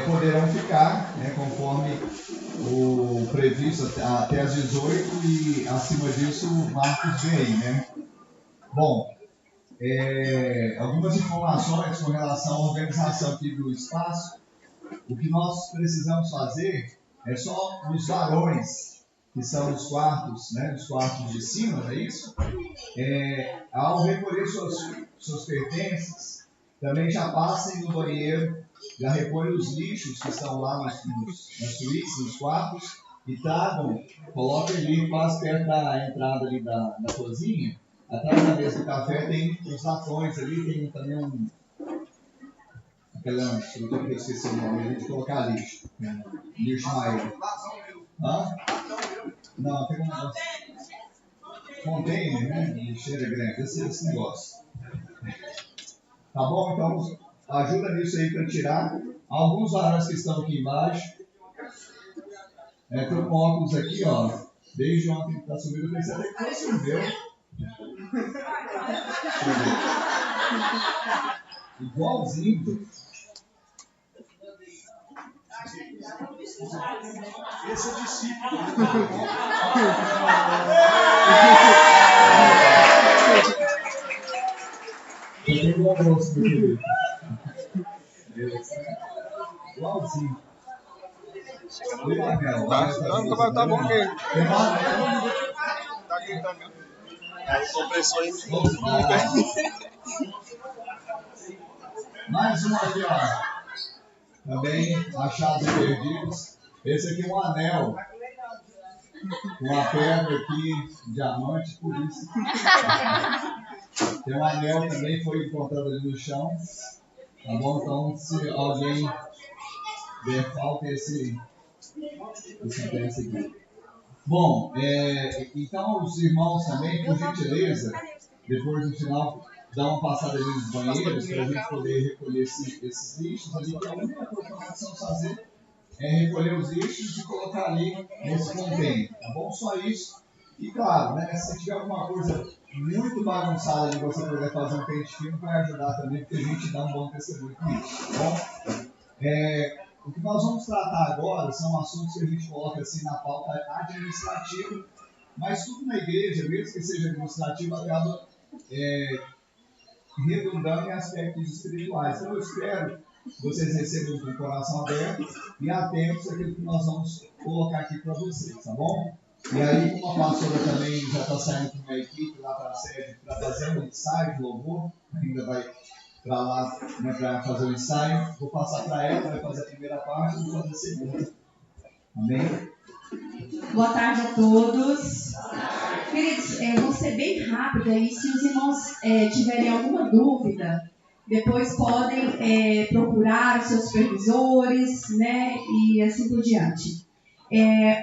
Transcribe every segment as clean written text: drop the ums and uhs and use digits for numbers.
poderão ficar, né, conforme o previsto até às 18 e acima disso o Marcos vê aí, né? Bom, algumas informações com relação à organização aqui do espaço. O que nós precisamos fazer é só os varões, que são os quartos, né, os quartos de cima, não é isso? Ao recolher seus pertences, também já passem no banheiro, já recolhem os lixos que estão lá nas suítes, nos quartos, e tragam, coloquem ali quase perto da entrada ali da cozinha. Atrás da mesa do café tem os latões ali, tem também aquela estrutura que eu esqueci o nome ali, de colocar lixo. Lixo maior. Hã? Não, tem um negócio. Container, né? Lixeira grande, esse negócio. Tá bom? Então, ajuda nisso aí para tirar. Alguns varões que estão aqui embaixo. Tem um óculos aqui, ó. Desde ontem que tá subindo, eu pensei até que você não viu. Igualzinho. Esse é discípulo. Eu tenho um almoço, meu querido. Igualzinho. Tá bom aqui. Tá aqui também. Aí compressou aí. Mais um aqui, ó. Também achados perdidos. Esse aqui é um anel. Uma pedra aqui, diamante, por isso. Tem um anel também, foi encontrado ali no chão. Tá bom? Então, se alguém der falta, esse interesse aqui. Bom, então os irmãos também, por gentileza, depois no final, dá uma passada ali nos banheiros para a gente poder recolher esses lixos ali, que a única coisa que nós precisamos fazer é recolher os lixos e colocar ali nesse container, tá bom? Só isso. E claro, né, se tiver alguma coisa muito bagunçada ali, você puder fazer um pente fino, vai ajudar também, porque a gente dá um bom testemunho com isso, tá bom? O que nós vamos tratar agora são assuntos que a gente coloca assim na pauta administrativa, mas tudo na igreja, mesmo que seja administrativo, acaba redundando em aspectos espirituais. Então eu espero que vocês recebam com o coração aberto e atentos àquilo que nós vamos colocar aqui para vocês, tá bom? E aí, como a pastora também já está saindo com uma equipe lá para a sede para fazer um ensaio de louvor, ainda vai para lá, né, para fazer o ensaio, vou passar para ela, vai fazer a primeira parte e vou fazer a segunda. Amém? Boa tarde a todos. Queridos, vou ser bem rápida e se os irmãos tiverem alguma dúvida, depois podem procurar os seus supervisores, né, e assim por diante.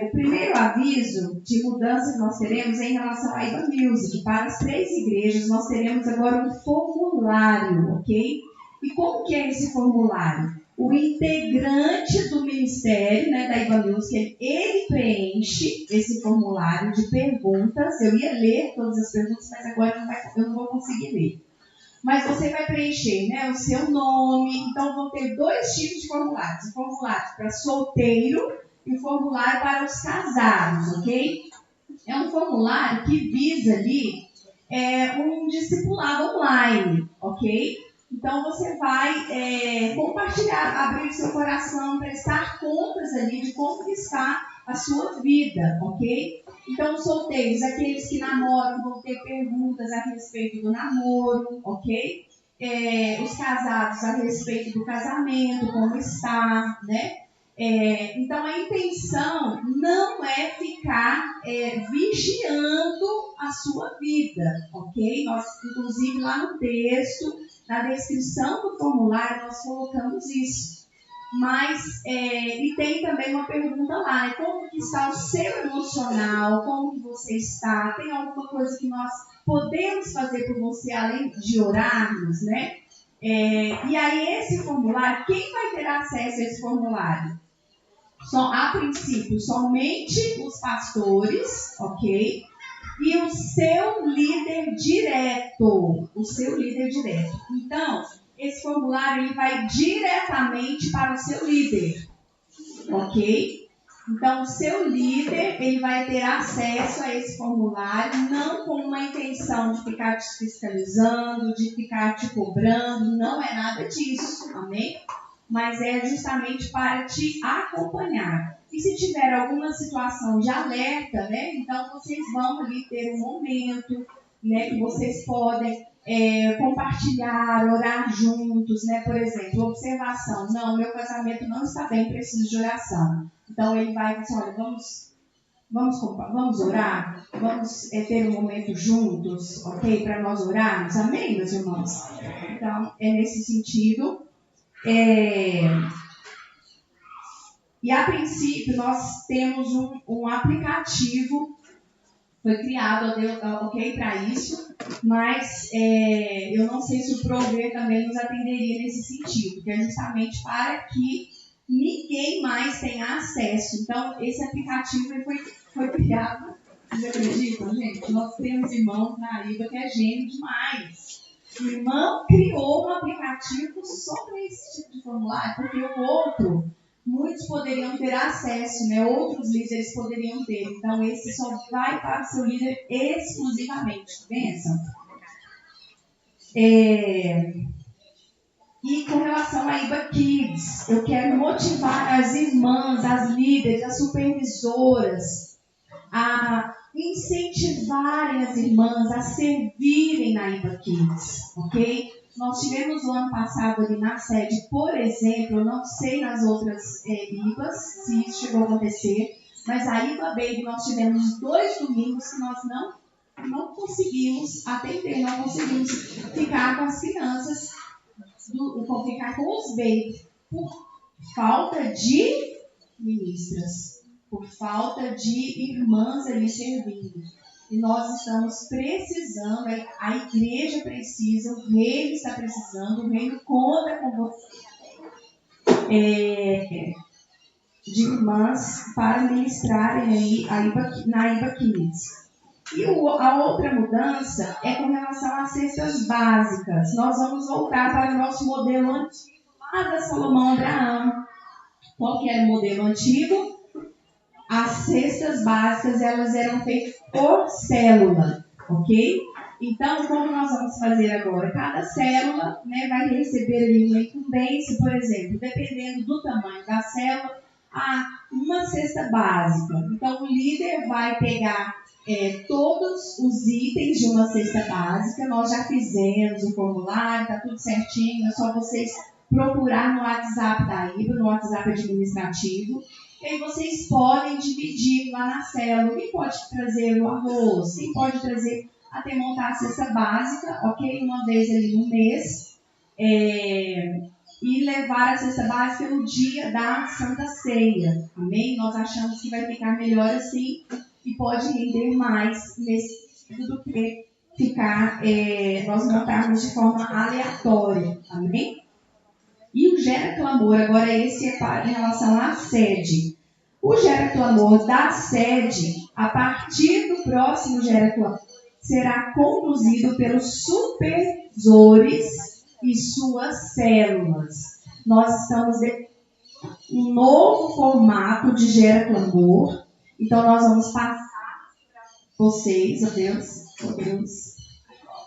O primeiro aviso de mudança que nós teremos é em relação à IBA Music. Para as 3 igrejas, nós teremos agora um formulário, ok? E como que é esse formulário? O integrante do ministério, né, da IBA Music, ele preenche esse formulário de perguntas. Eu ia ler todas as perguntas, mas agora eu não vou conseguir ler. Mas você vai preencher, né, o seu nome. Então, vão ter 2 tipos de formulários. O formulário para solteiro e o formulário para os casados, ok? É um formulário que visa ali um discipulado online, ok? Então, você vai compartilhar, abrir seu coração, prestar contas ali de como está a sua vida, ok? Então, os solteiros, aqueles que namoram, vão ter perguntas a respeito do namoro, ok? Os casados a respeito do casamento, como está, né? Então, a intenção não é ficar vigiando a sua vida, ok? Nós, inclusive, lá no texto, na descrição do formulário, nós colocamos isso. Mas, e tem também uma pergunta lá, né? Como que está o seu emocional? Como que você está? Tem alguma coisa que nós podemos fazer por você, além de orarmos, né? E aí, esse formulário, quem vai ter acesso a esse formulário? A princípio, somente os pastores, ok? E o seu líder direto. Então, esse formulário ele vai diretamente para o seu líder, ok? Então, o seu líder ele vai ter acesso a esse formulário, não com uma intenção de ficar te fiscalizando, de ficar te cobrando, não é nada disso, amém? Mas é justamente para te acompanhar. E se tiver alguma situação de alerta, né, então vocês vão ali ter um momento, né, que vocês podem compartilhar, orar juntos, né? Por exemplo, observação. Não, meu casamento não está bem, preciso de oração. Então, ele vai dizer, olha, vamos orar? Vamos ter um momento juntos, ok? Para nós orarmos. Amém, meus irmãos? Então, é nesse sentido. E, a princípio, nós temos um aplicativo, foi criado, ok, para isso, mas eu não sei se o Prover também nos atenderia nesse sentido, que é justamente para que ninguém mais tenha acesso. Então, esse aplicativo foi criado, vocês acreditam, gente? Nós temos irmãos na Ariba que é gênio demais. O irmão criou um aplicativo só para esse tipo de formulário, porque o outro, muitos poderiam ter acesso, né? Outros líderes poderiam ter. Então, esse só vai para o seu líder exclusivamente. Benção. E com relação a IBA Kids, eu quero motivar as irmãs, as líderes, as supervisoras a incentivarem as irmãs a servirem na IBA Kids, ok? Nós tivemos o ano passado ali na sede, por exemplo, eu não sei nas outras IBAs se isso chegou a acontecer, mas a IBA Baby nós tivemos 2 domingos que nós não conseguimos atender, não conseguimos ficar com as crianças, ficar com os babies, por falta de ministras, por falta de irmãs ali servindo. E nós estamos precisando, a igreja precisa, o reino está precisando, o reino conta com você, de irmãs para ministrarem aí na IBA Kids. E a outra mudança é com relação às cestas básicas. Nós vamos voltar para o nosso modelo antigo, lá da Salomão Abraão. Qual que era o modelo antigo? As cestas básicas, elas eram feitas por célula, ok? Então, como nós vamos fazer agora? Cada célula, né, vai receber ali uma incumbência, por exemplo, dependendo do tamanho da célula, uma cesta básica. Então, o líder vai pegar todos os itens de uma cesta básica. Nós já fizemos o formulário, está tudo certinho, é só vocês procurar no WhatsApp da IBA, no WhatsApp administrativo. E aí vocês podem dividir lá na célula. Quem pode trazer o arroz, quem pode trazer até montar a cesta básica, ok? Uma vez ali no mês. E levar a cesta básica no dia da Santa Ceia. Amém? Nós achamos que vai ficar melhor assim e pode render mais nesse sentido do que ficar, nós montarmos de forma aleatória. Amém? E o Gera Clamor, agora esse é em relação à sede. O Gera Clamor da sede, a partir do próximo Gera Clamor, será conduzido pelos supervisores e suas células. Nós estamos em um novo formato de Gera Clamor. Então, nós vamos passar para vocês,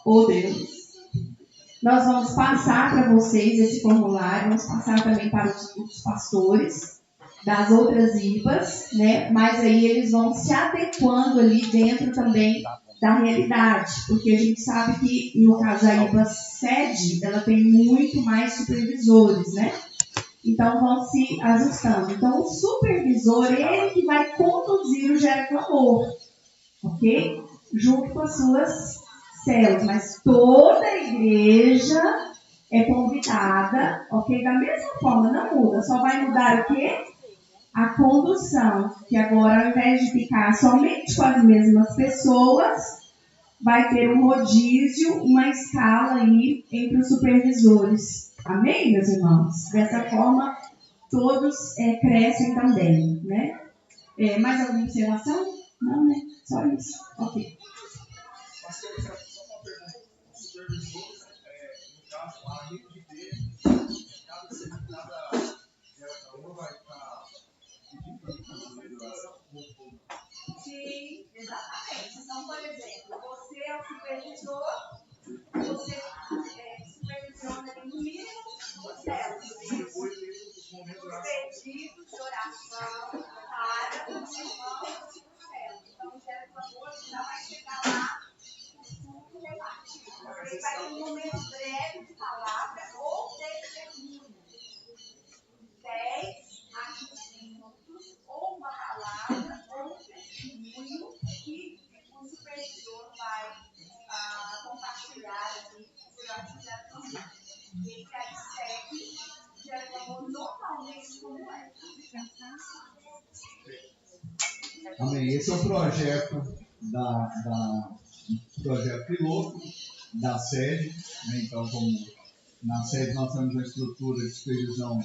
oh Deus. Nós vamos passar para vocês esse formulário, vamos passar também para os pastores das outras IBAs, né? Mas aí eles vão se adequando ali dentro também da realidade, porque a gente sabe que, no caso, a IBA sede, ela tem muito mais supervisores, né? Então, vão se ajustando. Então, o supervisor, ele que vai conduzir o Gera Clamor, ok? Junto com as suas células. Mas toda a igreja é convidada, ok? Da mesma forma, não muda. Só vai mudar o quê? A condução. Que agora, ao invés de ficar somente com as mesmas pessoas, vai ter um rodízio, uma escala aí entre os supervisores. Amém, meus irmãos? Dessa forma, todos crescem também, né? Mais alguma observação? Não, né? Só isso. Ok. Pastor, só uma pergunta. Os supervisores, no caso, a rede de pedidos de oração para os irmãos do céu. Então, gera clamor, já vai chegar lá o culto debate. Porque vai ter um momento breve de palavra ou testemunho. 10 a 15 minutos, ou uma palavra, ou um testemunho que o supervisor vai compartilhar aqui durante a reunião. Esse aí segue, já falou normalmente como é. Amém. Esse é o projeto projeto piloto da sede, né? Então, como na sede nós temos uma estrutura de supervisão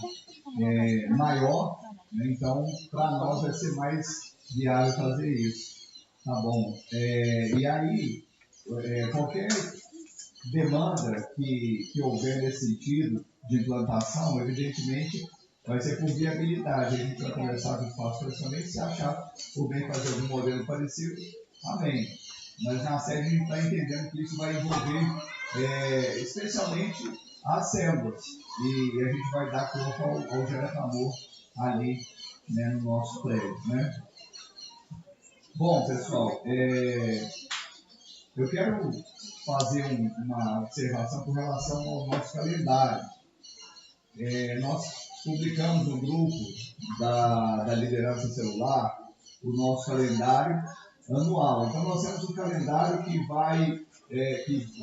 maior, né? Então para nós vai ser mais viável fazer isso, tá bom? E aí qualquer demanda que houver nesse sentido de implantação, evidentemente vai ser por viabilidade. A gente vai conversar com o pastor também, se achar por bem fazer algum modelo parecido, amém. Mas na série a gente está entendendo que isso vai envolver especialmente as células, e a gente vai dar corpo ao Gera Clamor ali, né, no nosso prédio, né? Bom, pessoal, eu quero fazer uma observação com relação ao nosso calendário. Nós publicamos no grupo da liderança celular o nosso calendário anual. Então nós temos um calendário que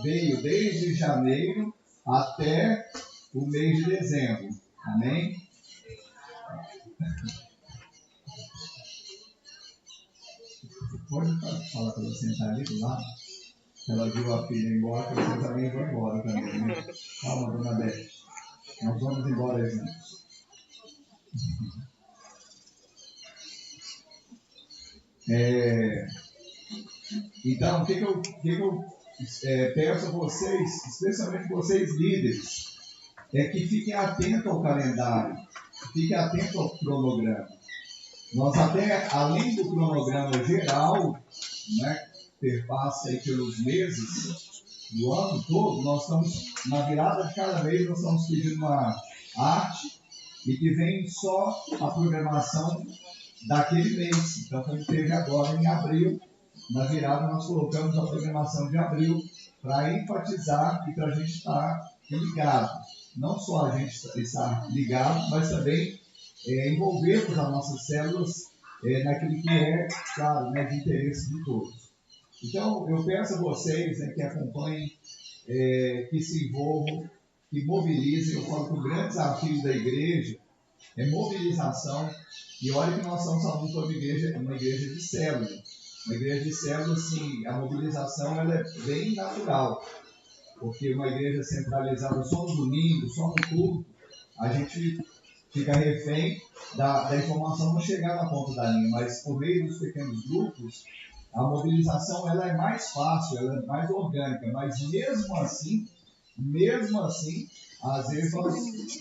veio desde janeiro até o mês de dezembro. Amém? Pode falar para ela sentar ali do lado? Ela viu a filha embora, porque você também vai embora também, né? Calma, dona Beth. Nós vamos embora juntos. Então, o que eu peço a vocês, especialmente vocês líderes, é que fiquem atentos ao calendário, fiquem atentos ao cronograma. Nós até, além do cronograma geral, né, perpassa aí pelos meses do ano todo, nós estamos, na virada de cada mês, nós estamos pedindo uma arte e que vem só a programação daquele mês. Então, como teve agora em abril, na virada nós colocamos a programação de abril para enfatizar e para a gente estar ligado. Não só a gente estar ligado, mas também envolvermos as nossas células naquilo que é, claro, né, de interesse de todos. Então, eu peço a vocês, né, que acompanhem, que se envolvam, que mobilizem. Eu falo que o grande desafio da igreja é mobilização. E olha que nós estamos falando sobre uma igreja de célula. Uma igreja de célula, sim, a mobilização ela é bem natural. Porque uma igreja centralizada só no domingo, só no culto, a gente fica refém da informação não chegar na ponta da linha. Mas por meio dos pequenos grupos, a mobilização ela é mais fácil, ela é mais orgânica. Mas mesmo assim, às vezes nós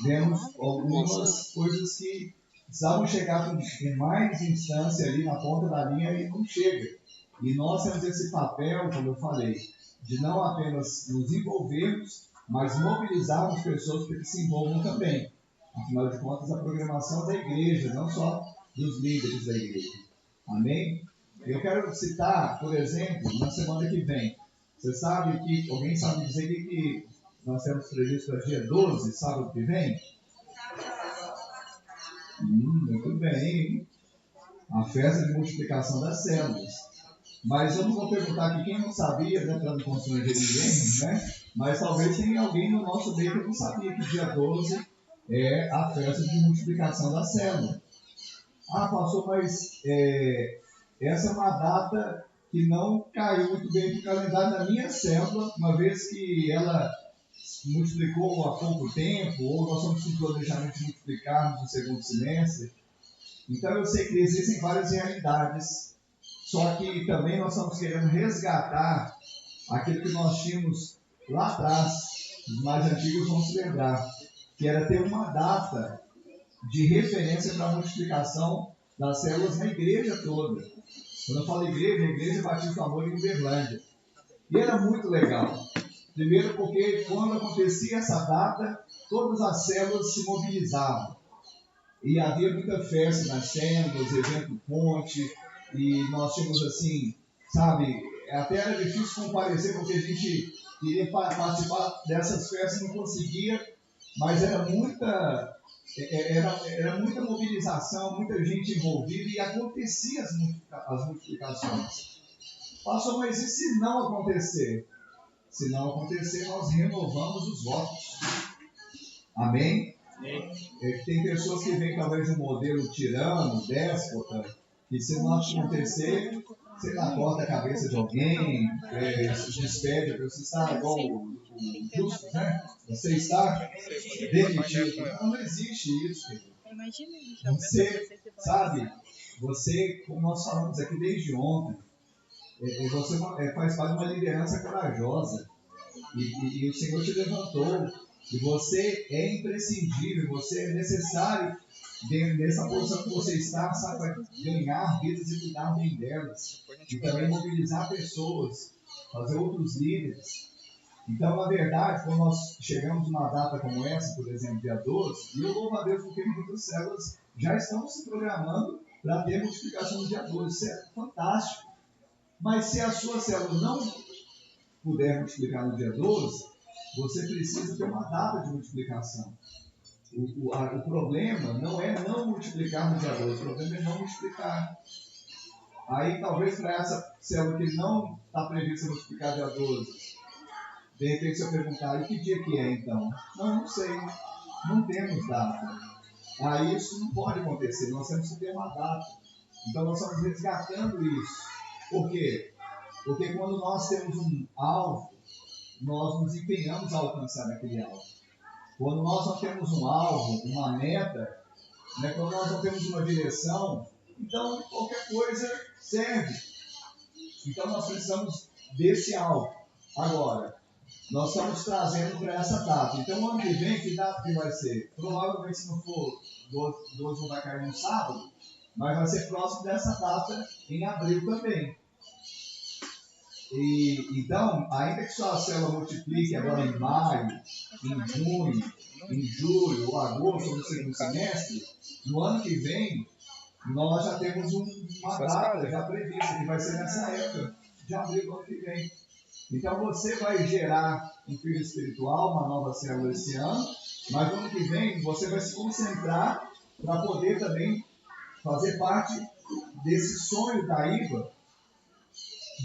vemos algumas coisas que precisavam chegar em mais instância ali na ponta da linha e não chega. E nós temos esse papel, como eu falei, de não apenas nos envolvermos, mas mobilizarmos pessoas para que se envolvam também. Afinal de contas, a programação da igreja, não só dos líderes da igreja. Amém? Eu quero citar, por exemplo, na semana que vem. Você sabe que, alguém sabe dizer que nós temos previsto para dia 12, sábado que vem? Muito bem. A festa de multiplicação das células. Mas eu não vou perguntar aqui quem não sabia, né, para não constranger ninguém, né? Mas talvez tenha alguém no nosso meio que não sabia que dia 12 é a festa de multiplicação da célula. Ah, pastor, mas essa é uma data que não caiu muito bem no calendário da minha célula, uma vez que ela multiplicou há pouco tempo, ou nós estamos com planejamento de multiplicarmos no segundo semestre. Então eu sei que existem várias realidades, só que também nós estamos querendo resgatar aquilo que nós tínhamos lá atrás. Os mais antigos vão se lembrar, que era ter uma data de referência para a multiplicação das células na igreja toda. Quando eu falo igreja, a Igreja Batista do Amor em Uberlândia. E era muito legal. Primeiro porque quando acontecia essa data, todas as células se mobilizavam. e havia muita festa nas células, evento ponte, e nós tínhamos assim, sabe, até era difícil comparecer porque a gente queria participar dessas festas e não conseguia, mas era muita mobilização, muita gente envolvida e acontecia as multiplicações. Pastor, mas e se não acontecer? Se não acontecer, nós renovamos os votos. Amém? Tem pessoas que vêm talvez de um modelo tirano, déspota, que se não acontecer, sei lá, corta a cabeça de alguém, se despede, você está igual o Justo, né? Você está demitido. Não existe isso, querido. Você, sabe, como nós falamos aqui desde ontem, você faz parte de uma liderança corajosa. E o Senhor te levantou. E você é imprescindível, você é necessário nessa posição que você está, sabe, para ganhar vidas e cuidar bem delas. E também mobilizar pessoas, fazer outros líderes. Então, na verdade, quando nós chegamos numa data como essa, por exemplo, dia 12, e eu louvo a Deus porque muitas células já estão se programando para ter multiplicação no dia 12. Isso é fantástico. Mas se a sua célula não puder multiplicar no dia 12, você precisa ter uma data de multiplicação. O problema não é não multiplicar no dia 12, o problema é não multiplicar. Aí, talvez para essa célula que não está prevista multiplicar dia 12, de repente, se eu perguntar, e que dia que é então? Não sei, não temos data. Aí isso não pode acontecer, nós temos que ter uma data. Então, nós estamos resgatando isso. Por quê? Porque quando nós temos um alvo, nós nos empenhamos a alcançar aquele alvo. Quando nós não temos um alvo, uma meta, né, quando nós não temos uma direção, então qualquer coisa serve. Então nós precisamos desse alvo. Agora, nós estamos trazendo para essa data. Então, o ano que vem, que data que vai ser? Provavelmente, se não for 12 não vai cair no sábado, mas vai ser próximo dessa data em abril também. Então, ainda que sua célula multiplique agora em maio, em junho, em julho ou agosto, ou no segundo semestre, no ano que vem, nós já temos uma data já prevista, que vai ser nessa época, de abril do ano que vem. Então, você vai gerar um filho espiritual, uma nova célula esse ano, mas no ano que vem você vai se concentrar para poder também fazer parte desse sonho da IVA,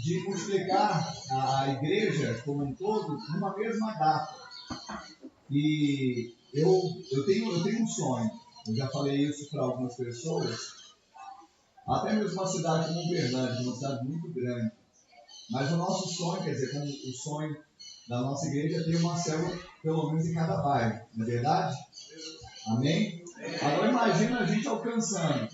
de multiplicar a igreja como um todo numa mesma data. E eu tenho um sonho, eu já falei isso para algumas pessoas, até mesmo uma cidade como Uberlândia, uma cidade muito grande. Mas o nosso sonho, quer dizer, como o sonho da nossa igreja é ter uma célula pelo menos em cada bairro, não é verdade? Amém? Agora imagina a gente alcançando,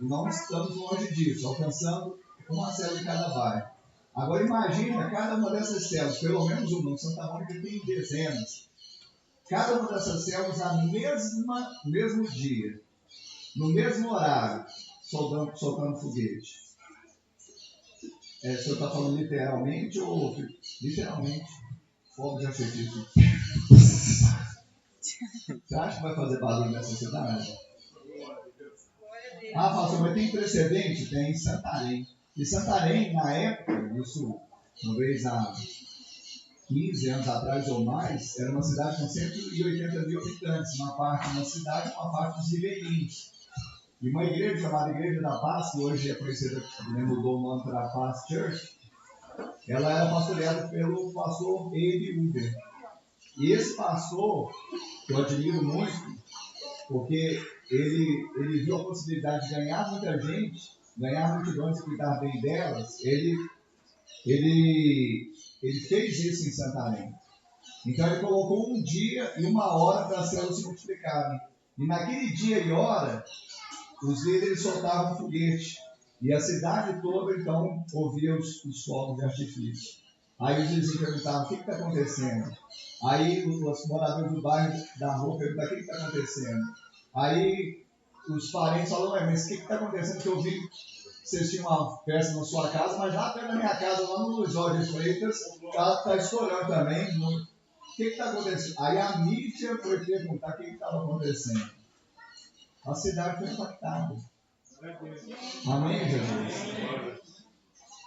e não estamos longe disso, alcançando uma célula em cada bairro. Agora imagina cada uma dessas células, pelo menos uma, no Santa Mônica tem dezenas. Cada uma dessas células no mesmo dia, no mesmo horário, soltando foguete. O senhor está falando literalmente ou literalmente? Fogo de artifício. Você acha que vai fazer barulho nessa cidade? Ah, pastor, mas tem precedente? Tem em Santarém. E Santarém, na época, isso talvez há 15 anos atrás ou mais, era uma cidade com 180 mil habitantes, uma parte da cidade e uma parte dos ribeirinhos. E uma igreja chamada Igreja da Paz, que hoje é conhecida, mudou o nome para Paz Church, ela era pastoreada pelo pastor Abe Uber. E esse pastor, que eu admiro muito, porque ele viu a possibilidade de ganhar muita gente, ganhar multidões e cuidar bem delas, ele fez isso em Santarém. Então ele colocou um dia e uma hora para as células se multiplicarem. E naquele dia e hora, os líderes soltavam foguete. E a cidade toda, então, ouvia os fogos de artifício. Aí os vizinhos perguntavam, o que está acontecendo? Aí os moradores do bairro da rua perguntavam, o que está acontecendo? Aí os parentes falaram, mas o que está acontecendo? Porque eu vi que vocês tinham uma festa na sua casa, mas lá perto da minha casa, lá no Luiz Jorge Freitas, está estourando também. O que está acontecendo? Aí a mídia foi perguntar o que estava acontecendo. a cidade foi impactada. Amém, Jesus?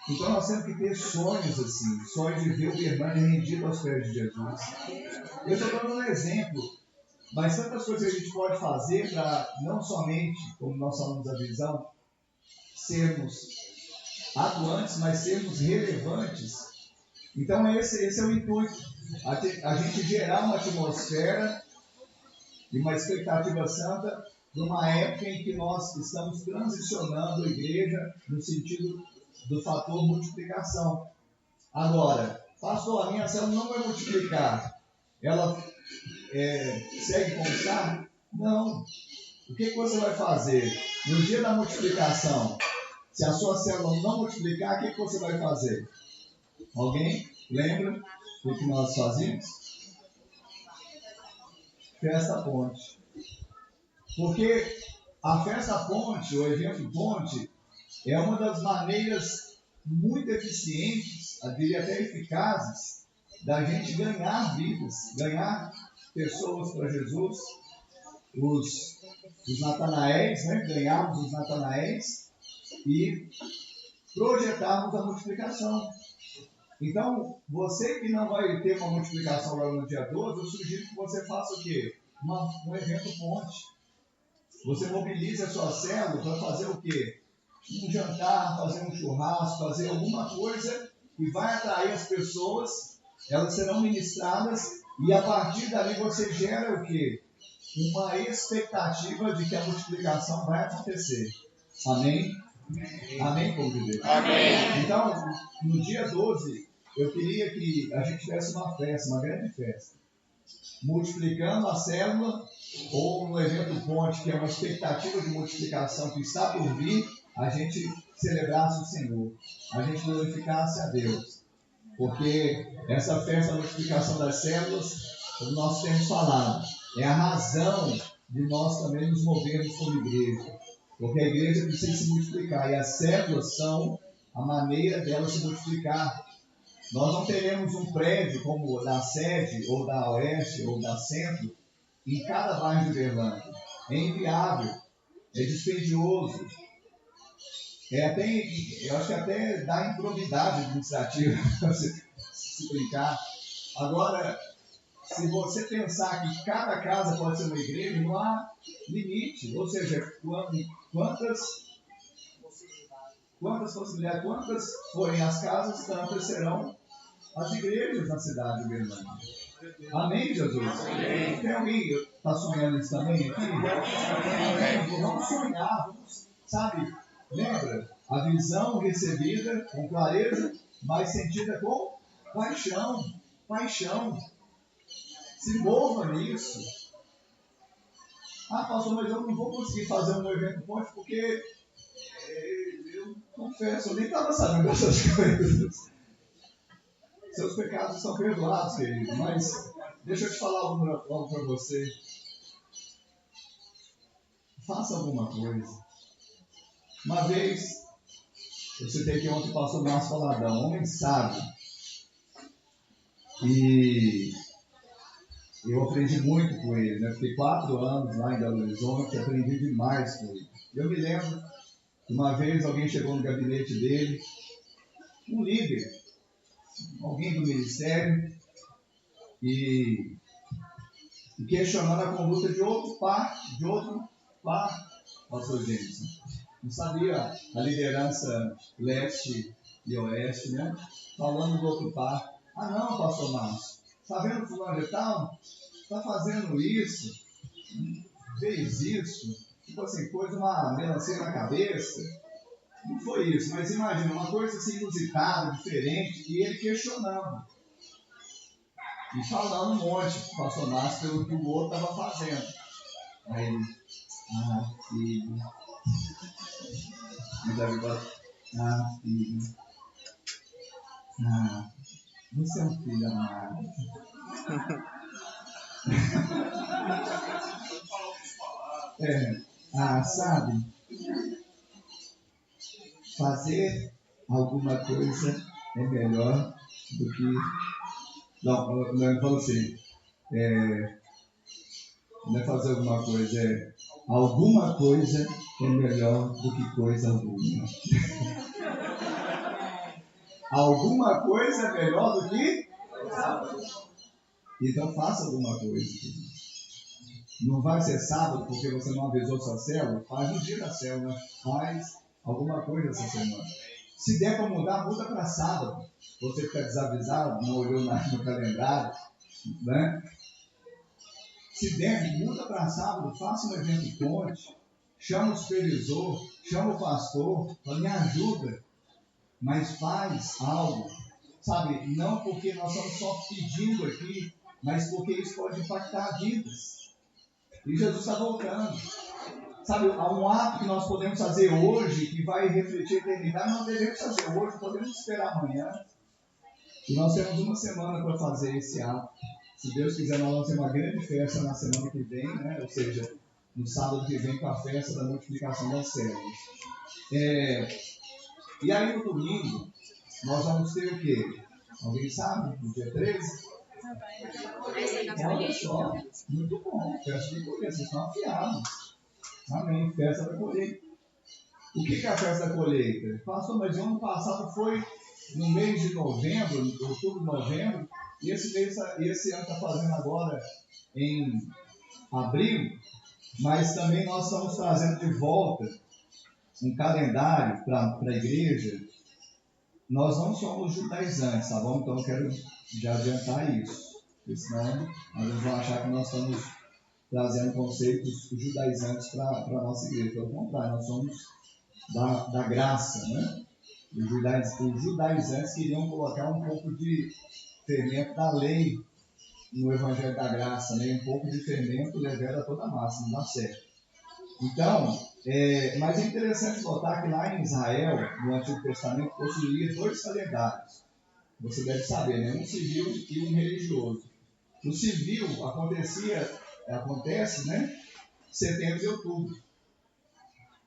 Então nós temos que ter sonhos assim, sonhos de ver o Birmania rendido aos pés de Jesus. Eu estou dando um exemplo, mas tantas coisas que a gente pode fazer para não somente, como nós falamos da visão, sermos atuantes, mas sermos relevantes. Então esse é o intuito, a gente gerar uma atmosfera e uma expectativa santa numa época em que nós estamos transicionando a igreja no sentido do fator multiplicação. Agora, pastor, a minha célula não vai multiplicar, ela segue como está? Não. O que você vai fazer? No dia da multiplicação, se a sua célula não multiplicar, o que você vai fazer? Alguém lembra o que nós fazíamos? Festa ponte. Porque a festa ponte, o evento ponte, é uma das maneiras muito eficientes, eu diria até eficazes, da gente ganhar vidas, ganhar pessoas para Jesus, os Natanaéis, né? Ganharmos os Natanaéis e projetarmos a multiplicação. Então, você que não vai ter uma multiplicação logo no dia 12, eu sugiro que você faça o quê? Um evento ponte. Você mobiliza a sua célula para fazer o quê? Um jantar, fazer um churrasco, fazer alguma coisa que vai atrair as pessoas, elas serão ministradas e a partir dali você gera o quê? Uma expectativa de que a multiplicação vai acontecer. Amém? Amém, povo de Deus? Amém. Então, no dia 12, eu queria que a gente tivesse uma festa, uma grande festa, multiplicando a célula, ou no evento ponte, que é uma expectativa de multiplicação que está por vir, a gente celebrasse o Senhor, a gente glorificasse a Deus, porque essa festa da multiplicação das células, como nós temos falado, é a razão de nós também nos movermos como igreja, porque a igreja precisa se multiplicar e as células são a maneira dela se multiplicar. Nós não teremos um prédio como o da sede, ou da oeste, ou da centro, em cada bairro de Berlândia. É inviável, é dispendioso. Eu acho que até dá improbidade administrativa para se brincar. Agora, se você pensar que cada casa pode ser uma igreja, não há limite. Ou seja, quantas possibilidades, quantas forem as casas, tantas serão as igrejas na cidade de Berlândia. Amém, Jesus? Amém. Tem alguém que está sonhando isso também aqui? Amém. Vamos sonhar, sabe? Lembra? A visão recebida com clareza, mas sentida com paixão. Paixão. Se mova nisso. Ah, pastor, mas eu não vou conseguir fazer um evento ponte porque eu confesso, eu nem estava sabendo dessas coisas. Seus pecados são perdoados, querido, mas deixa eu te falar algo para você. Faça alguma coisa. Uma vez, eu citei que ontem o pastor Márcio Faladão, homem sábio. E eu aprendi muito com ele, né? Fiquei 4 anos lá em Belo Horizonte, aprendi demais com ele. Eu me lembro que uma vez alguém chegou no gabinete dele, um líder, alguém do ministério, e questionando a conduta de outro par, pastor Jameson. Não sabia a liderança leste e oeste, né? Falando do outro par. Ah não, pastor Márcio, está vendo fulano de tal? Está fazendo isso, fez isso, tipo assim, pôs uma melancia na cabeça. Não foi isso, mas imagina, uma coisa assim inusitada, diferente, e ele questionando. E falando um monte, o pastor Márcio, pelo que o outro estava fazendo. Aí ele, filho. E Davi fala, filho. Você é um filho amado. Sabe? Fazer alguma coisa é melhor do que... Não, ele falou assim, não é fazer alguma coisa, Alguma coisa é melhor do que coisa alguma. Alguma coisa é melhor do que? Então faça alguma coisa. Não vai ser sábado porque você não avisou sua célula? Faz no dia da célula. Faz alguma coisa essa semana. Se der para mudar, muda para sábado. Você fica desavisado, não olhou no calendário, né? Se der, muda para sábado, faça um evento ponte, chama o supervisor, chama o pastor, me ajuda, mas faz algo, sabe? Não porque nós estamos só pedindo aqui, mas porque isso pode impactar vidas. E Jesus está voltando. Sabe, há um ato que nós podemos fazer hoje que vai refletir a eternidade, nós devemos fazer hoje, podemos esperar amanhã. E nós temos uma semana para fazer esse ato. Se Deus quiser, nós vamos ter uma grande festa na semana que vem, né? Ou seja, no sábado que vem, com a festa da multiplicação das células. E aí no domingo, nós vamos ter o quê? Alguém sabe? No dia 13? Olha só, muito bom. Festa de colheita, vocês estão afiados. Amém. Festa da colheita. O que é a festa da colheita? Pastor, mas o ano passado foi no mês de novembro, outubro, novembro, e esse ano está fazendo agora em abril, mas também nós estamos trazendo de volta um calendário para a igreja. Nós não somos judaizantes, tá bom? Então eu quero já adiantar isso, porque senão eles vão achar que nós estamos trazendo conceitos judaizantes para a nossa igreja. Pelo contrário, nós somos da graça, né? Os judaizantes queriam colocar um pouco de fermento da lei no Evangelho da Graça, né? Um pouco de fermento leveda toda a massa, não dá certo. Então, mas é interessante notar que lá em Israel, no Antigo Testamento, possuía 2 calendários. Você deve saber, né? Um civil e um religioso. O civil acontece, né? Setembro e outubro.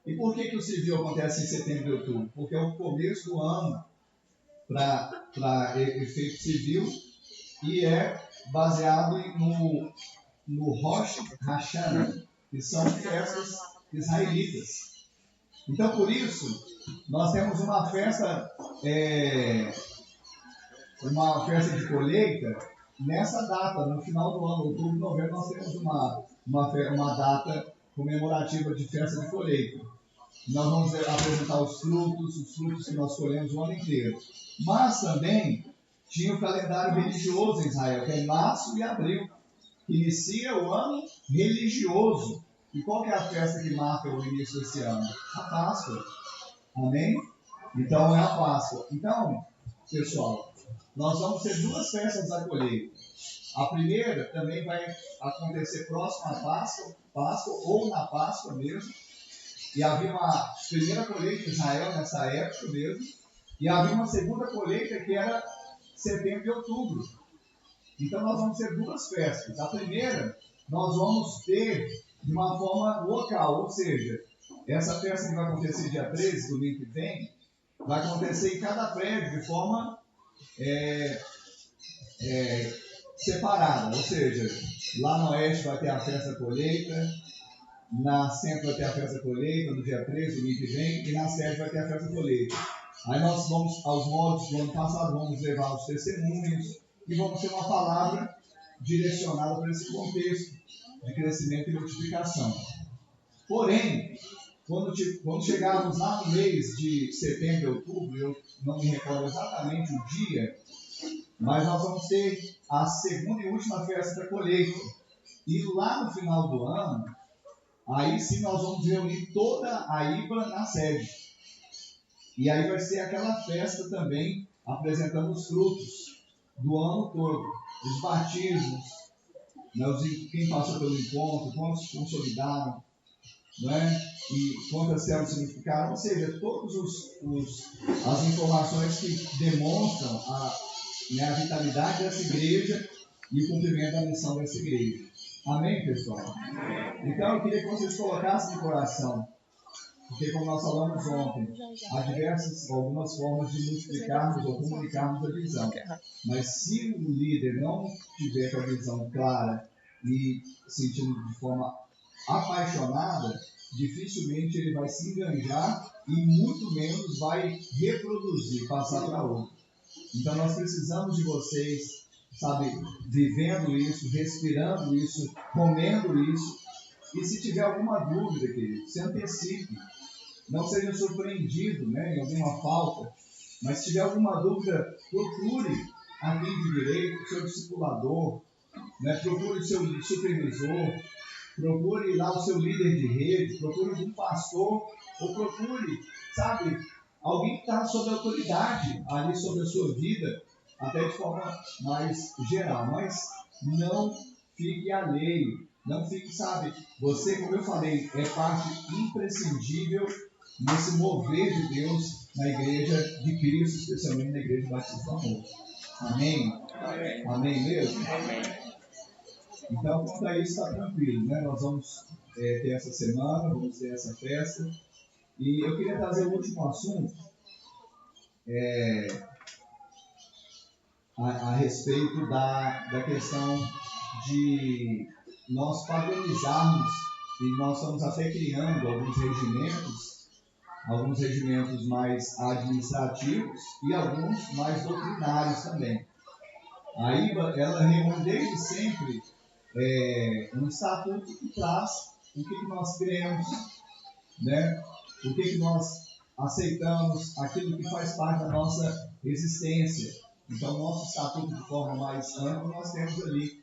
E por que o civil acontece em setembro e outubro? Porque é o começo do ano para efeito civil e é baseado no Rosh Hashanah, que são festas israelitas. Então, por isso, nós temos uma festa de colheita nessa data, no final do ano, outubro, novembro, nós temos uma data comemorativa de festa de colheita. Nós vamos apresentar os frutos que nós colhemos o ano inteiro. Mas também tinha o calendário religioso em Israel, que é março e abril, que inicia o ano religioso. E qual que é a festa que marca o início desse ano? A Páscoa. Amém? Então é a Páscoa. Então, pessoal, nós vamos ter 2 festas da colheita. A primeira também vai acontecer próximo à Páscoa ou na Páscoa mesmo. E havia uma primeira colheita em Israel nessa época mesmo. E havia uma segunda colheita que era setembro e outubro. Então nós vamos ter 2 festas. A primeira nós vamos ter de uma forma local, ou seja, essa festa que vai acontecer dia 13, domingo que vem, vai acontecer em cada prédio de forma separada. Ou seja, lá no oeste vai ter a festa da colheita, na centro vai ter a festa da colheita, no dia 13, domingo que vem, e na sede vai ter a festa da colheita. Aí nós vamos, aos moldes do ano passado, vamos levar os testemunhos e vamos ter uma palavra direcionada para esse contexto de crescimento e multiplicação. Porém, quando chegarmos lá no mês de setembro e outubro, eu não me recordo exatamente o dia, mas nós vamos ter a segunda e última festa da colheita. E lá no final do ano, aí sim nós vamos reunir toda a IBA na sede. E aí vai ser aquela festa também, apresentando os frutos do ano todo. Os batismos, né, quem passou pelo encontro, quantos se consolidaram, né, e quantas células significaram. Ou seja, todas as informações que demonstram a vitalidade dessa igreja e o cumprimento da missão dessa igreja. Amém, pessoal? Então, eu queria que vocês colocassem no coração, porque como nós falamos ontem, há algumas formas de multiplicarmos ou comunicarmos a visão. Mas se o líder não tiver com a visão clara e sentindo de forma apaixonada, dificilmente ele vai se enganjar e muito menos vai reproduzir, passar para outro. Então nós precisamos de vocês, sabe, vivendo isso, respirando isso, comendo isso. E se tiver alguma dúvida, querido, se antecipe. Não seja surpreendido, né, em alguma falta. Mas se tiver alguma dúvida, procure a quem de direito, o seu discipulador, né, procure o seu supervisor, procure lá o seu líder de rede, procure um pastor, ou procure, sabe, alguém que está sob autoridade ali sobre a sua vida, até de forma mais geral. Mas não fique alheio, não fique, sabe, você, como eu falei, é parte imprescindível nesse mover de Deus na igreja de Cristo, especialmente na igreja Batista do Amor. Amém? Amém. Amém mesmo? Amém. Então, quanto a isso, está tranquilo, né? Nós vamos ter essa semana, vamos ter essa festa. E eu queria trazer o último assunto a respeito da questão de nós padronizarmos, e nós estamos até criando alguns regimentos mais administrativos e alguns mais doutrinários também. A IBA, ela reúne desde sempre um estatuto que traz o que nós queremos, né? O que nós aceitamos, aquilo que faz parte da nossa existência. Então, nosso estatuto, de forma mais ampla, nós temos ali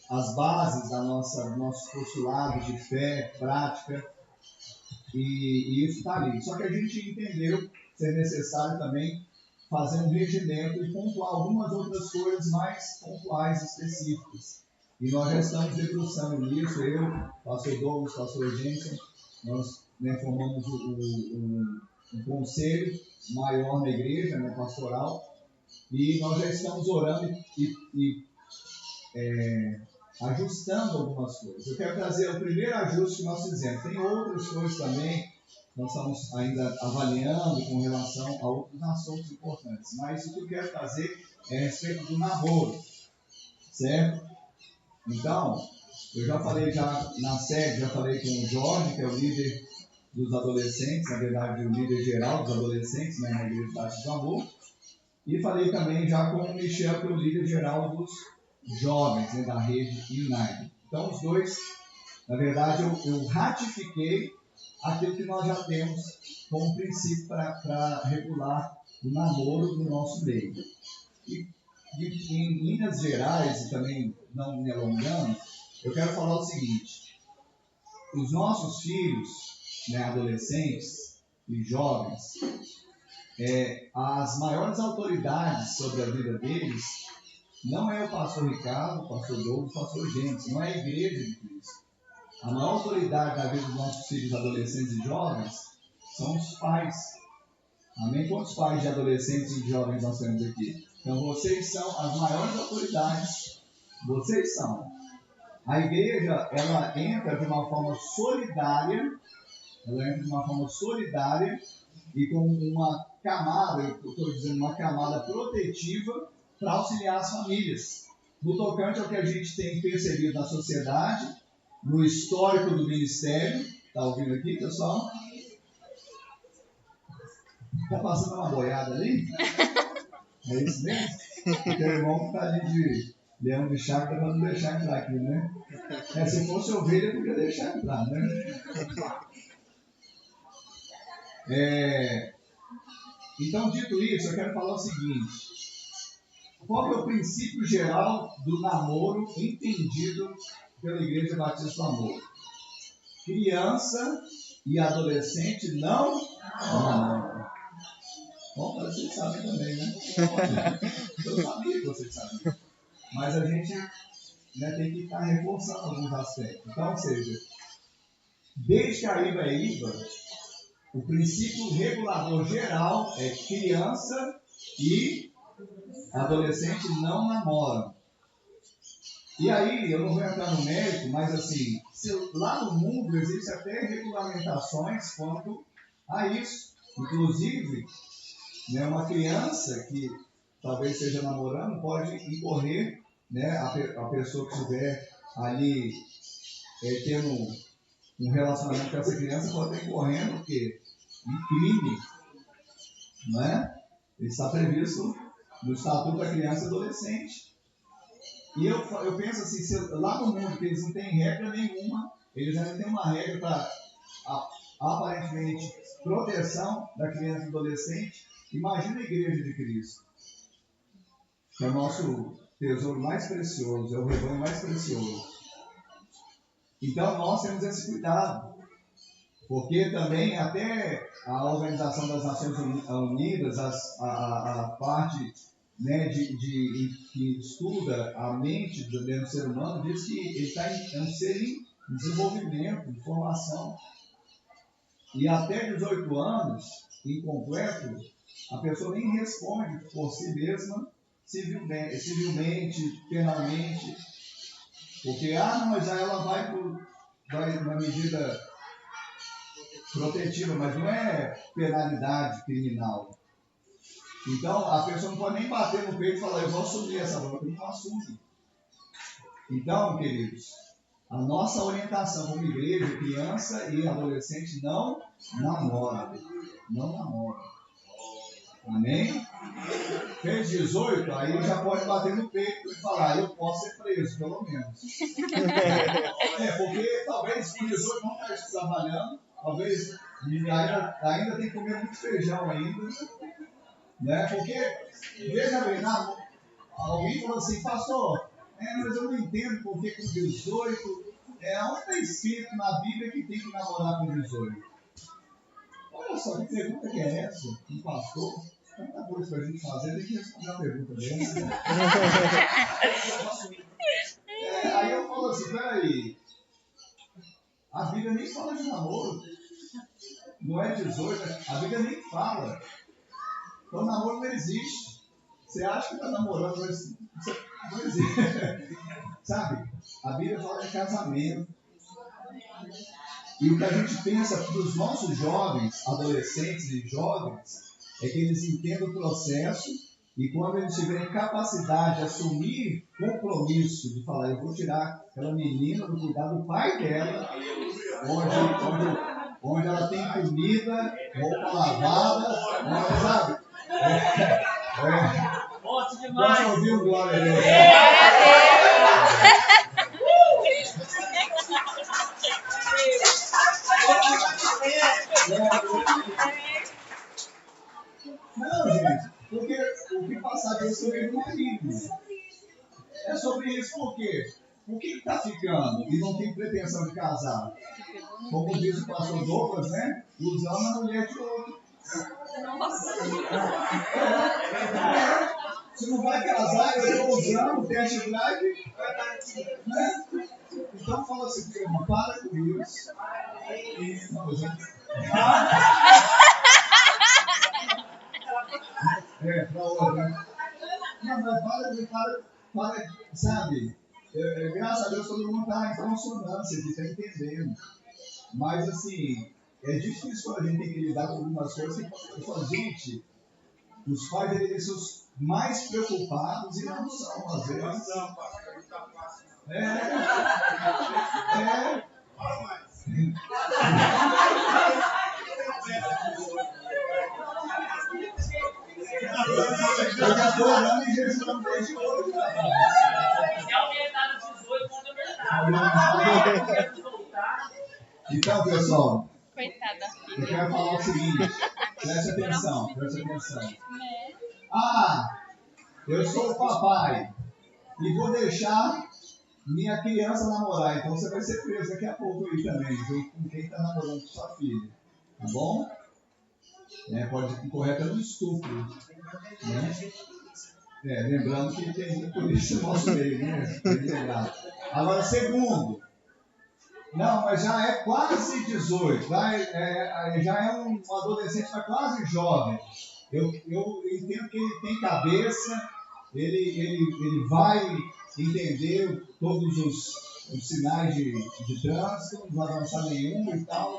as bases do nosso postulado de fé, prática, e isso está ali. Só que a gente entendeu ser necessário também fazer um regimento e pontuar algumas outras coisas mais pontuais, específicas. E nós já estamos debruçando nisso, eu, pastor Douglas, pastor Jensen, nós formamos um conselho maior na igreja, né, pastoral, e nós já estamos orando e ajustando algumas coisas. Eu quero trazer o primeiro ajuste que nós fizemos. Tem outras coisas também, nós estamos ainda avaliando com relação a outros assuntos importantes, mas o que eu quero trazer é a respeito do namoro, certo? Então, eu já falei na sede, já falei com o Jorge, que é o líder dos adolescentes, na verdade o líder geral dos adolescentes, né, na Igreja Batista do Amor, e falei também já com o Michel, que é o líder geral dos jovens, né, da rede United. Então os dois, na verdade, eu ratifiquei aquilo que nós já temos como princípio para regular o namoro no nosso meio. E em linhas gerais, e também não me alongando, eu quero falar o seguinte: os nossos filhos, né, adolescentes e jovens, as maiores autoridades sobre a vida deles não é o pastor Ricardo, o pastor Douglas, o pastor Jensen, não é a igreja de Cristo. A maior autoridade na vida dos nossos filhos, adolescentes e jovens são os pais. Amém? Quantos pais de adolescentes e jovens nós temos aqui? Então vocês são as maiores autoridades. Vocês são. A igreja, ela entra de uma forma solidária, e com uma camada, eu estou dizendo uma camada protetiva para auxiliar as famílias. No tocante ao que a gente tem percebido na sociedade, no histórico do ministério, está ouvindo aqui, pessoal? Está passando uma boiada ali? É isso mesmo? Porque o irmão que está ali de leão de chácara para não deixar entrar aqui, né? Se fosse ovelha, eu podia deixar entrar, né? Então, dito isso, eu quero falar o seguinte: qual é o princípio geral do namoro entendido pela Igreja Batista do Amor? Criança e adolescente não. Bom, vocês sabem também, né? Eu sabia que vocês sabiam. Mas a gente, né, tem que estar reforçando alguns aspectos. Então, ou seja, desde que a IBA é IBA, o princípio regulador geral é criança e adolescente não namoram. E aí, eu não vou entrar no mérito, mas assim, lá no mundo existem até regulamentações quanto a isso. Inclusive, né, uma criança que talvez esteja namorando pode incorrer, né, a pessoa que estiver ali tendo um relacionamento com essa criança, pode estar incorrendo o quê? Em crime. Não é? Ele está previsto no Estatuto da Criança e Adolescente. E eu penso assim, se lá no mundo que eles não têm regra nenhuma, eles ainda têm uma regra para, aparentemente, proteção da criança e do adolescente. Imagina a Igreja de Cristo, que é o nosso tesouro mais precioso, é o rebanho mais precioso. Então nós temos esse cuidado, porque também até a Organização das Nações Unidas, a parte, né, que estuda a mente do ser humano, diz que ele está um ser em desenvolvimento, em formação. E até 18 anos, incompleto, a pessoa nem responde por si mesma civilmente, penalmente, porque mas já ela vai na medida protetiva, mas não é penalidade criminal. Então, a pessoa não pode nem bater no peito e falar, eu vou assumir essa bronca, não assume. Então, queridos, a nossa orientação como igreja, criança e adolescente, não namora. Não namora. Amém? Fez 18, aí já pode bater no peito e falar, eu posso ser preso, pelo menos. Porque talvez com 18 não esteja trabalhando, talvez ainda tem que comer muito feijão ainda. Né? Porque, veja bem, alguém falou assim, pastor, mas eu não entendo porque com 18, onde está escrito na Bíblia que tem que namorar com 18? Olha só, que pergunta que é essa? Um pastor? Tanta coisa para a gente fazer, tem que responder a pergunta dessa. Né? Aí eu falo assim, peraí, a Bíblia nem fala de namoro. Não é 18, a Bíblia nem fala. Então namoro não existe. Você acha que está namorando, mas não existe. Sabe? A Bíblia fala de casamento. E o que a gente pensa para os nossos jovens, adolescentes e jovens, é que eles entendam o processo e quando eles tiverem capacidade de assumir compromisso, de falar, eu vou tirar aquela menina do cuidado do pai dela, onde ela tem comida, roupa lavada, sabe? Forte demais! Posso ouvir o glória a Deus? Não, gente, porque o que passar Deus também não é livre. É sobre isso, por quê? Por que está ficando e não tem pretensão de casar? Como diz o pastor Douglas, né? Usando a mulher de outro. Se não vai casar, eu estou usando test drive. Né? Então fala assim, irmão, para com isso. Para outra. Não, mas para, sabe? Graças a Deus todo mundo está em consonância, está entendendo. Mas assim, é difícil quando a gente tem que lidar com algumas coisas que fala, gente, os pais deveriam ser os mais preocupados e não são, às vezes. Eu já estou orando e Jesus não fez de ouro. Se aumentar no 18, manda verdade. Então, pessoal, Coitada. eu quero falar o seguinte, preste atenção. Eu sou o papai e vou deixar minha criança namorar, então você vai ser preso daqui a pouco aí também, junto com quem está namorando com sua filha, tá bom? Pode incorrer até no estupro, né? Lembrando que tem polícia no nosso meio, né? Agora, segundo, não, mas já é quase 18, já é um adolescente, mas quase jovem. Eu entendo que ele tem cabeça, ele vai entender todos os sinais de trânsito, não vai avançar nenhum e tal.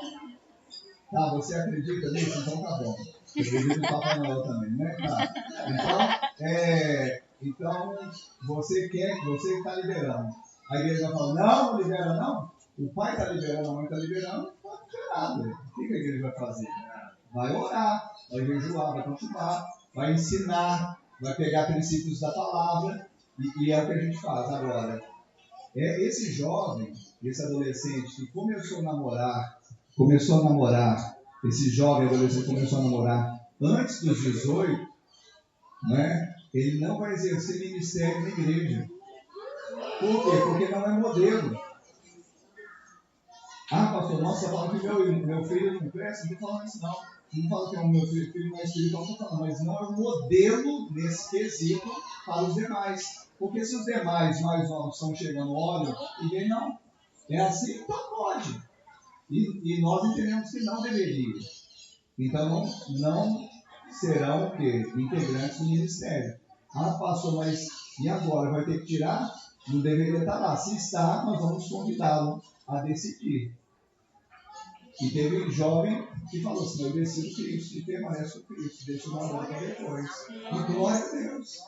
Tá, você acredita nisso? Então tá bom. Você acredita no Papai Noel também, né? Tá. Então, você está liberando. A igreja fala, não libera não. O pai está liberando, a mãe está liberando, não pode fazer nada. O que a igreja vai fazer? Vai orar, vai jejuar, vai continuar, vai ensinar, vai pegar princípios da palavra, e é o que a gente faz agora. Esse jovem, esse adolescente que começou a namorar, esse jovem adolescente começou a namorar antes dos 18, né, ele não vai exercer ministério na igreja. Por quê? Porque não é modelo. Ah, pastor, nossa, você fala que meu filho não cresce? Não estou falando isso não. Não falo que o meu filho não é espiritual, não estou falando, mas não é um modelo nesse quesito para os demais. Porque se os demais mais novos estão chegando, olham e veem, não. É assim, então pode. E nós entendemos que não deveria. Então não serão o quê? Integrantes do ministério. Ah, pastor, mas e agora? Vai ter que tirar? Não deveria estar lá. Se está, nós vamos convidá-lo a decidir. E teve um jovem que falou assim: eu decido Cristo e permaneço com Cristo, deixo o namoro para depois. E glória a Deus.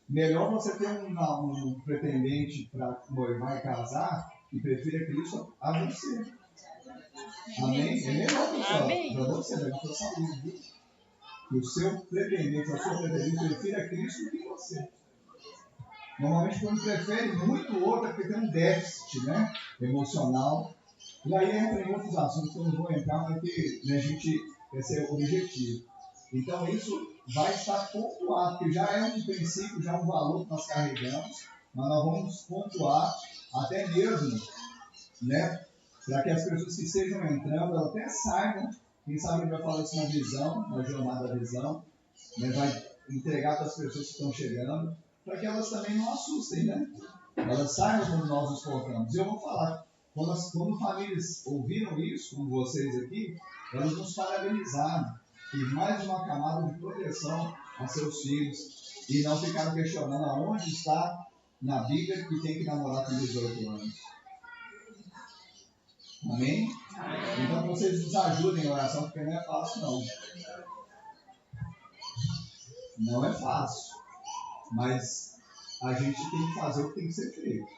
Melhor você ter um pretendente para noivar e casar que prefira Cristo a você. Amém? É melhor, pessoal. Para você, para a sua saúde, viu? Que o seu pretendente, a sua pretendente prefira Cristo do que você. Normalmente, quando prefere muito o outro, é porque tem um déficit, né, emocional. E aí entra em outros assuntos que eu não vou entrar, porque a gente, esse é o objetivo. Então, isso vai estar pontuado, porque já é um princípio, já é um valor que nós carregamos, mas nós vamos pontuar até mesmo, né, para que as pessoas que estejam entrando, elas até saibam, quem sabe a gente vai falar isso na visão, na jornada da visão, né, vai entregar para as pessoas que estão chegando, para que elas também não assustem, né? Elas saibam como nós nos portamos. E eu vou falar, quando famílias ouviram isso, como vocês aqui, elas nos parabenizaram. E mais uma camada de proteção a seus filhos. E não ficaram questionando aonde está na Bíblia que tem que namorar com 18 anos. Amém? Então vocês nos ajudem em oração, porque não é fácil não. Não é fácil. Mas a gente tem que fazer o que tem que ser feito.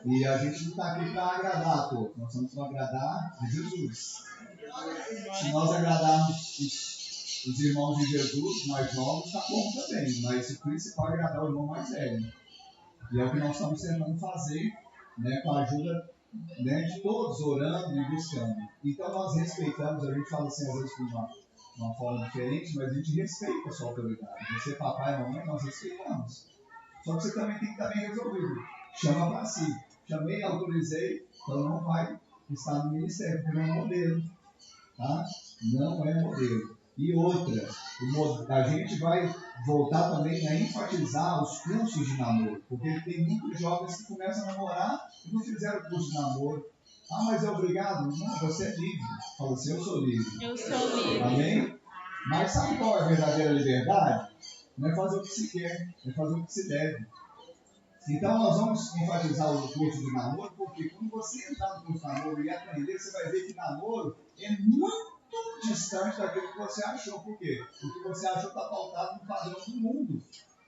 E a gente não está aqui para agradar a todos. Nós estamos para agradar a Jesus. Se nós agradarmos os irmãos de Jesus mais novos, está bom também. Mas o principal é agradar o irmão mais velho. E é o que nós estamos tentando fazer, né, com a ajuda, né, de todos, orando e buscando. Então nós respeitamos, a gente fala assim às vezes de uma forma diferente, mas a gente respeita a sua autoridade. Você, papai e mamãe, nós respeitamos. Só que você também tem que estar bem resolvido. Chama para si. Chamei, autorizei, então não vai estar no ministério, porque não é modelo. Tá? Não é modelo. E outra, a gente vai voltar também a enfatizar os cursos de namoro, porque tem muitos jovens que começam a namorar e não fizeram curso de namoro. Ah, mas é obrigado? Não, você é livre. Fala assim, eu sou livre. Eu sou livre. Amém? Mas sabe qual é a verdadeira liberdade? Não é fazer o que se quer, é fazer o que se deve. Então nós vamos enfatizar o curso de namoro, porque quando você entrar no curso de namoro e aprender, você vai ver que namoro é muito distante daquilo que você achou. Por quê? O que você achou está pautado no padrão do mundo.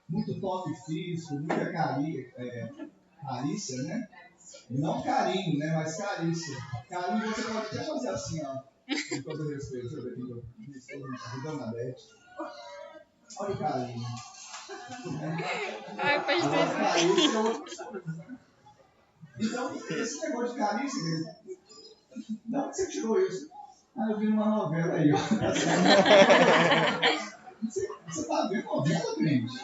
Muito toque físico, muita carícia, né? Não carinho, né? Mas carícia. Carinho você pode até fazer assim, ó. Com todo respeito, deixa eu ver aqui, minha esposa, a Dona Beth. Olha o carinho. Ai, pastor. Agora, carícia é outra coisa, né? Então, esse negócio de carícia, de onde você tirou isso? Ah, eu vi numa novela aí, ó. Você tá vendo novela, crente?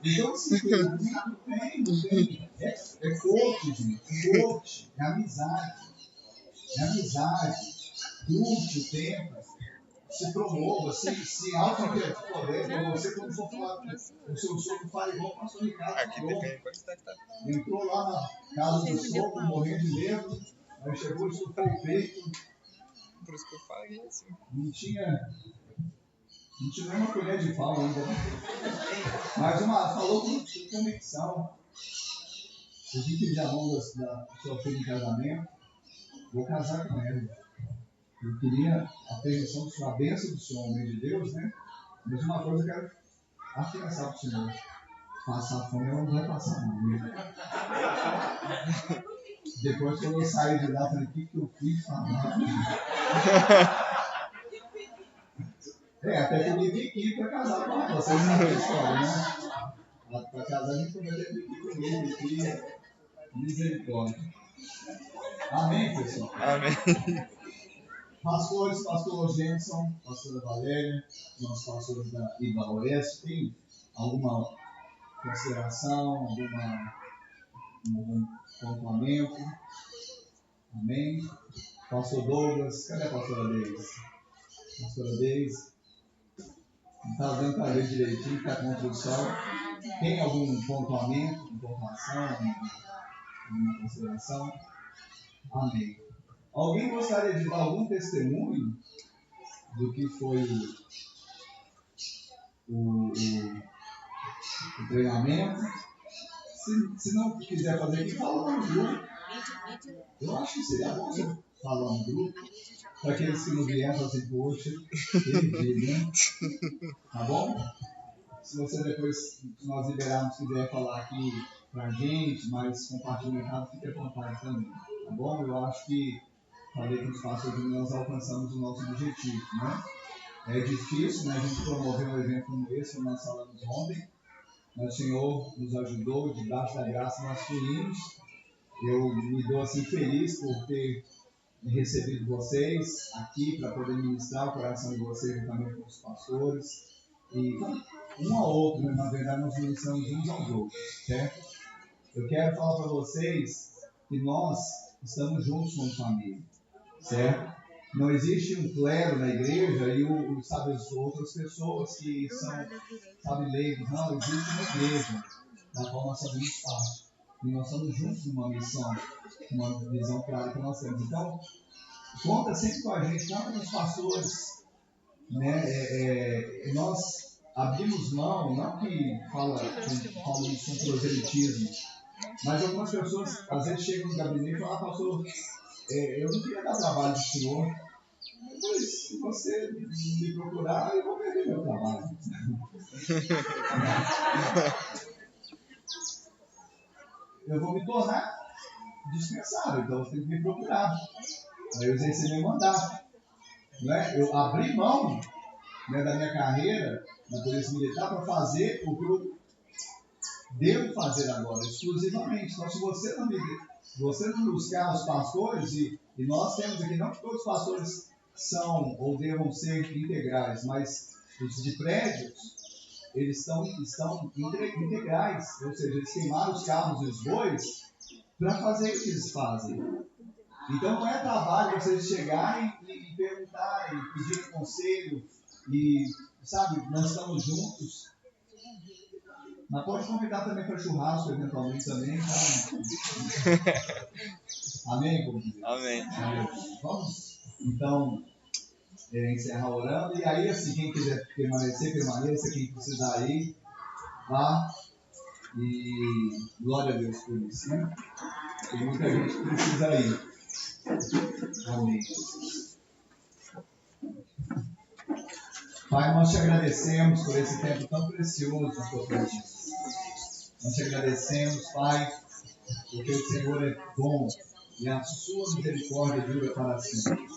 Então, assim, não tem. É corte, gente. Corte. É amizade. É amizade. Curte o tempo. Se promova, se auto-poder. Então, você, quando for falar com o seu sogro, fala igual o pastor Ricardo. Aqui depende quanto está. Entrou lá na casa do sogro, morrendo de medo. Aí chegou, estufou o peito. Por isso que eu falei assim. Não tinha nem uma colher de pau ainda, né? Mas falou com convicção. Eu vi que a mão da sua filha em casamento, vou casar com ela. Eu queria a permissão a bênção do Senhor, homem de Deus, né? Mas uma coisa eu quero afiançar para o Senhor. Passar fome ela não vai passar, não. Depois que eu saí de lá, falei, o que eu fiz falar? Até que eu me vim aqui para casar com ela. Vocês sabem a história, né? Para casar, a gente cometeu aqui comigo, aqui, misericórdia. Amém, pessoal? Amém. Pastores, pastor Jenson, pastora Valéria, nossos pastores da IBA Oeste, tem alguma consideração, algum pontuamento? Amém? Pastor Douglas, cadê a pastora Deise? Pastora Deise, não está dando para ver direitinho, está contra o sol. Tem algum pontuamento, pontuação, alguma consideração? Amém. Alguém gostaria de dar algum testemunho do que foi o treinamento? Se não quiser fazer aqui, fala no grupo. Eu acho que seria bom você falar no grupo. Para aqueles que não vieram, falar assim, poxa, perdi, né? Tá bom? Se você depois, se nós liberarmos, quiser falar aqui pra gente, mas compartilhado, fique à vontade também. Tá bom? Eu acho que falei que nos pastores nós alcançamos o nosso objetivo, né? É difícil, né? A gente promover um evento como esse, como nós falamos ontem, mas o Senhor nos ajudou, debaixo da graça nós fluímos. Eu me dou assim feliz por ter recebido vocês aqui para poder ministrar o coração de vocês juntamente com os pastores. E um ao outro, né? Na verdade, nós ministramos uns aos outros, certo? Eu quero falar para vocês que nós estamos juntos como família, certo? Não existe um clero na igreja e sabe, as outras pessoas que são, sabe, leigos. Não, existe uma igreja da qual nós fazemos parte. E nós estamos juntos numa missão, uma visão clara que nós temos. Então, conta sempre com a gente, conta com os pastores, né? Nós abrimos mão, não que fala isso com proselitismo, mas algumas pessoas às vezes chegam no gabinete e falam, pastor, eu não queria dar trabalho do senhor, mas se você me procurar, eu vou perder meu trabalho. Eu vou me tornar dispensável, então você tem que me procurar. Aí eu exerci meu mandato. Né? Eu abri mão, né, da minha carreira na Polícia Militar para fazer o que eu devo fazer agora, exclusivamente. Então, se você não buscar os pastores, e nós temos aqui, não que todos os pastores são ou devam ser integrais, mas os de prédios, eles estão integrais, ou seja, eles queimaram os carros e os bois para fazer o que eles fazem. Então não é trabalho vocês chegarem e perguntarem, pedirem conselho, e, sabe, nós estamos juntos. Mas pode convidar também para churrasco, eventualmente também. Tá? Amém? Como dizer? Amém. Vamos, então, encerrar orando. E aí, assim, quem quiser permanecer, permaneça. Quem precisar ir, vá. E glória a Deus por isso, né? Tem muita gente que precisa ir. Amém. Pai, nós te agradecemos por esse tempo tão precioso na tua presença. Nós te agradecemos, Pai, porque o Senhor é bom e a sua misericórdia dura para sempre.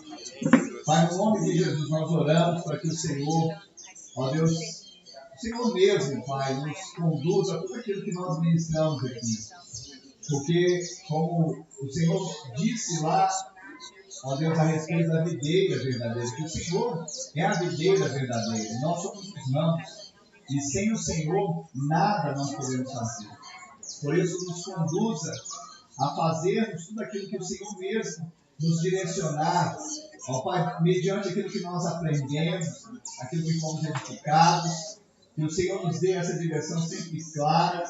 Pai, no nome de Jesus, nós oramos para que o Senhor, ó Deus, o Senhor mesmo, Pai, nos conduza a tudo aquilo que nós ministramos aqui. Porque, como o Senhor disse lá, ó Deus, a respeito da videira verdadeira, que o Senhor é a videira verdadeira, nós somos os ramos, e sem o Senhor nada nós podemos fazer. Por isso, nos conduza a fazermos tudo aquilo que o Senhor mesmo nos direcionar, ó Pai, mediante aquilo que nós aprendemos, aquilo que fomos edificados, que o Senhor nos dê essa direção sempre clara,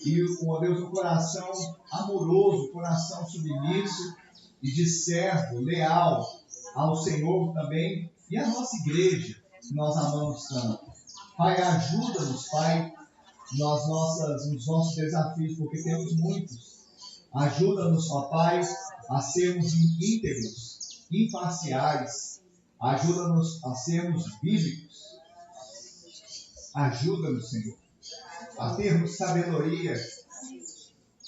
e, ó Deus, um coração amoroso, um coração submisso e de servo, leal ao Senhor também e à nossa igreja, que nós amamos tanto. Pai, ajuda-nos, Pai, nos nossos desafios, porque temos muitos. Ajuda-nos, ó Pai, a sermos íntegros, imparciais. Ajuda-nos a sermos bíblicos. Ajuda-nos, Senhor, a termos sabedoria.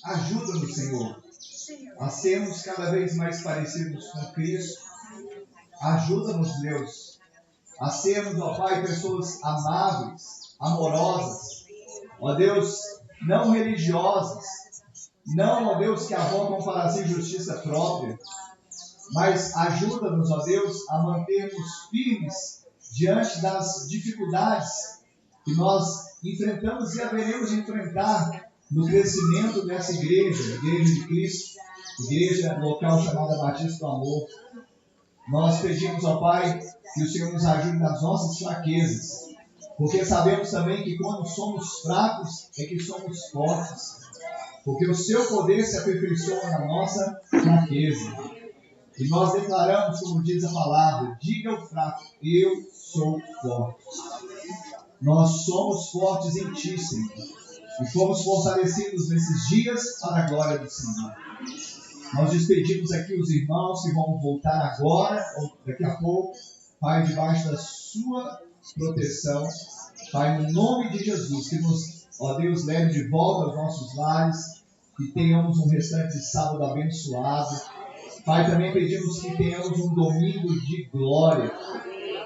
Ajuda-nos, Senhor, a sermos cada vez mais parecidos com Cristo. Ajuda-nos, Deus, a sermos, ó Pai, pessoas amáveis, amorosas, ó Deus, não religiosas, não, ó Deus, que avocam para si justiça própria, mas ajuda-nos, ó Deus, a mantermos firmes diante das dificuldades que nós enfrentamos e haveremos de enfrentar no crescimento dessa igreja, Igreja de Cristo, igreja local chamada Batista do Amor. Nós pedimos ao Pai que o Senhor nos ajude nas nossas fraquezas, porque sabemos também que quando somos fracos é que somos fortes, porque o seu poder se aperfeiçoa na nossa fraqueza. E nós declaramos, como diz a palavra, diga ao fraco, eu sou forte. Nós somos fortes em Ti, Senhor, e fomos fortalecidos nesses dias para a glória do Senhor. Nós despedimos aqui os irmãos que vão voltar agora, ou daqui a pouco, Pai, debaixo da Sua proteção. Pai, no nome de Jesus, que nos, ó Deus, leve de volta aos nossos lares, que tenhamos um restante de sábado abençoado. Pai, também pedimos que tenhamos um domingo de glória.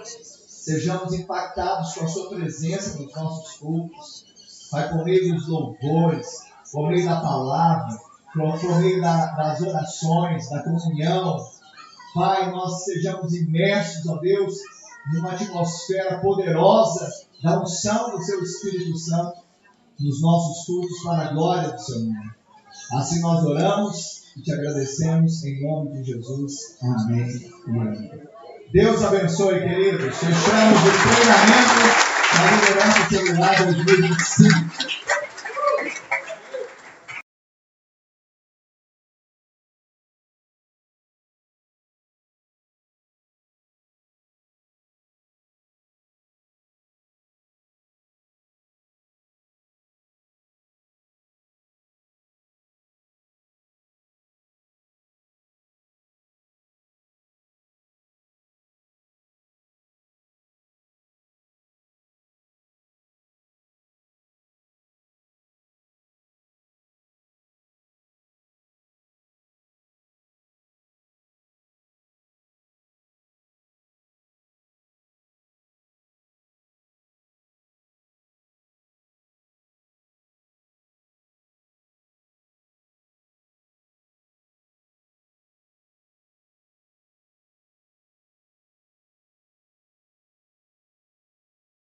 Sejamos impactados com a Sua presença nos nossos cultos. Pai, por meio dos louvores, por meio da palavra, por meio das orações, da comunhão. Pai, nós sejamos imersos, ó Deus, numa atmosfera poderosa da unção do Seu Espírito Santo nos nossos cultos para a glória do Seu nome. Assim nós oramos e Te agradecemos em nome de Jesus. Amém e amém. Deus abençoe, queridos. Fechamos o treinamento da liderança celular 2025.